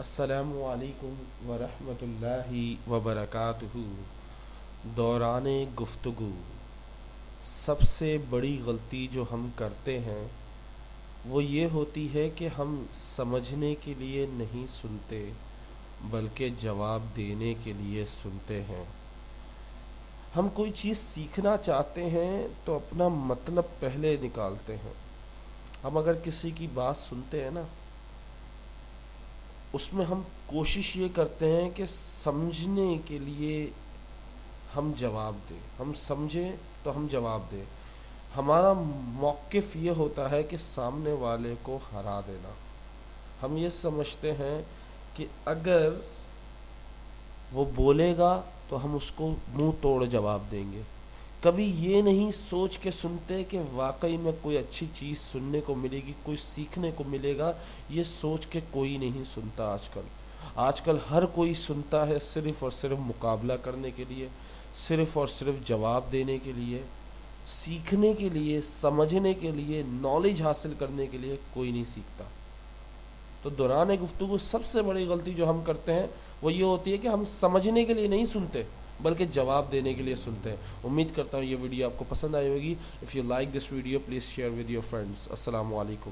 السلام علیکم ورحمۃ اللہ وبرکاتہ۔ دوران گفتگو سب سے بڑی غلطی جو ہم کرتے ہیں وہ یہ ہوتی ہے کہ ہم سمجھنے کے لیے نہیں سنتے بلکہ جواب دینے کے لیے سنتے ہیں۔ ہم کوئی چیز سیکھنا چاہتے ہیں تو اپنا مطلب پہلے نکالتے ہیں۔ ہم اگر کسی کی بات سنتے ہیں نا، اس میں ہم کوشش یہ کرتے ہیں کہ سمجھنے کے لیے ہم جواب دیں، ہم سمجھیں تو ہم جواب دیں۔ ہمارا موقف یہ ہوتا ہے کہ سامنے والے کو ہرا دینا۔ ہم یہ سمجھتے ہیں کہ اگر وہ بولے گا تو ہم اس کو منہ توڑ جواب دیں گے۔ کبھی یہ نہیں سوچ کے سنتے کہ واقعی میں کوئی اچھی چیز سننے کو ملے گی، کوئی سیکھنے کو ملے گا۔ یہ سوچ کے کوئی نہیں سنتا آج کل ہر کوئی سنتا ہے صرف اور صرف مقابلہ کرنے کے لیے، صرف اور صرف جواب دینے کے لیے۔ سیکھنے کے لیے، سمجھنے کے لیے، نالج حاصل کرنے کے لیے کوئی نہیں سیکھتا۔ تو دوران گفتگو سب سے بڑی غلطی جو ہم کرتے ہیں وہ یہ ہوتی ہے کہ ہم سمجھنے کے لیے نہیں سنتے بلکہ جواب دینے کے لیے سنتے ہیں۔ امید کرتا ہوں یہ ویڈیو آپ کو پسند آئی ہوگی۔ If you like this video please share with your friends. السلام علیکم۔